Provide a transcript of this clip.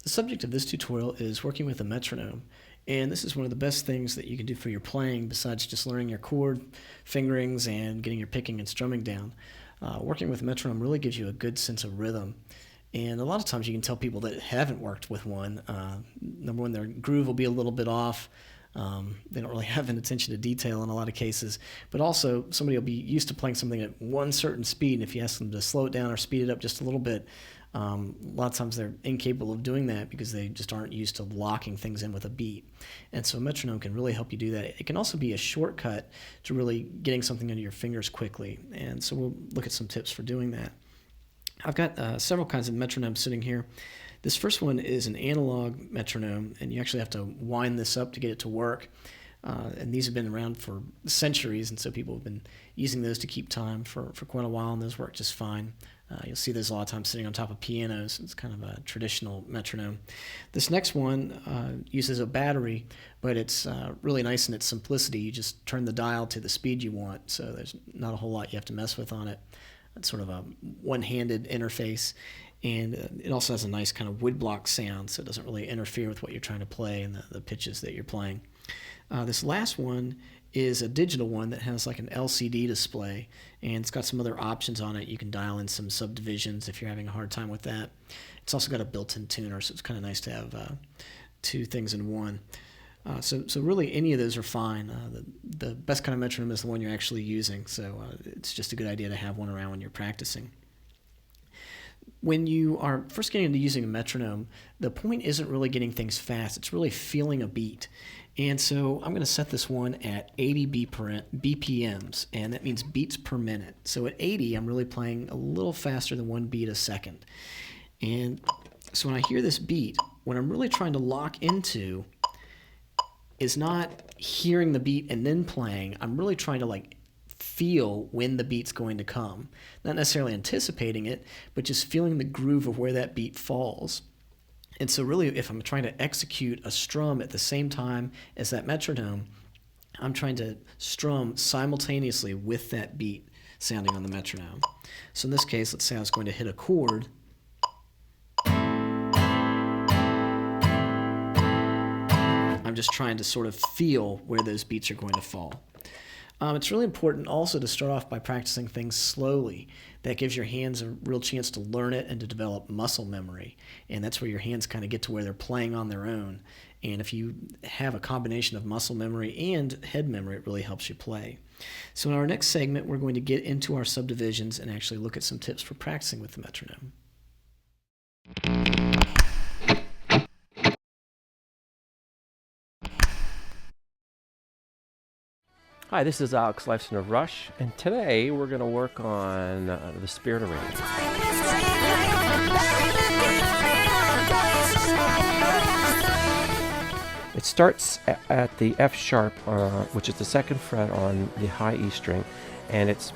The subject of this tutorial is working with a metronome, and this is one of the best things that you can do for your playing besides just learning your chord fingerings and getting your picking and strumming down. Working with a metronome really gives you a good sense of rhythm, and a lot of times you can tell people that haven't worked with one. Number one, their groove will be a little bit off. They don't really have an attention to detail in a lot of cases, but also somebody will be used to playing something at one certain speed, and if you ask them to slow it down or speed it up just a little bit, a lot of times they're incapable of doing that because they just aren't used to locking things in with a beat. And so a metronome can really help you do that. It can also be a shortcut to really getting something into your fingers quickly, and so we'll look at some tips for doing that. I've got several kinds of metronomes sitting here. This first one is an analog metronome, and you actually have to wind this up to get it to work. And these have been around for centuries, and so people have been using those to keep time for quite a while, and those work just fine. You'll see those a lot of times sitting on top of pianos. It's kind of a traditional metronome. This next one uses a battery, but it's really nice in its simplicity. You just turn the dial to the speed you want, so there's not a whole lot you have to mess with on it. It's sort of a one-handed interface, and it also has a nice kind of woodblock sound, so it doesn't really interfere with what you're trying to play and the pitches that you're playing. This last one is a digital one that has like an LCD display, and it's got some other options on it. You can dial in some subdivisions if you're having a hard time with that. It's also got a built-in tuner, so it's kind of nice to have two things in one. So really any of those are fine. The best kind of metronome is the one you're actually using, so it's just a good idea to have one around when you're practicing. When you are first getting into using a metronome, the point isn't really getting things fast. It's really feeling a beat. And so I'm going to set this one at 80 BPMs, and that means beats per minute. So at 80, I'm really playing a little faster than one beat a second. And so when I hear this beat, what I'm really trying to lock into is not hearing the beat and then playing. I'm really trying to feel when the beat's going to come. Not necessarily anticipating it, but just feeling the groove of where that beat falls. And so really, if I'm trying to execute a strum at the same time as that metronome, I'm trying to strum simultaneously with that beat sounding on the metronome. So in this case, let's say I was going to hit a chord. I'm just trying to sort of feel where those beats are going to fall. It's really important also to start off by practicing things slowly. That gives your hands a real chance to learn it and to develop muscle memory. And that's where your hands kind of get to where they're playing on their own. And if you have a combination of muscle memory and head memory, it really helps you play. So in our next segment, we're going to get into our subdivisions and actually look at some tips for practicing with the metronome. Hi, this is Alex Lifeson of Rush, and today we're going to work on the spirit arrangement. It starts at the F sharp, which is the second fret on the high E string, and it's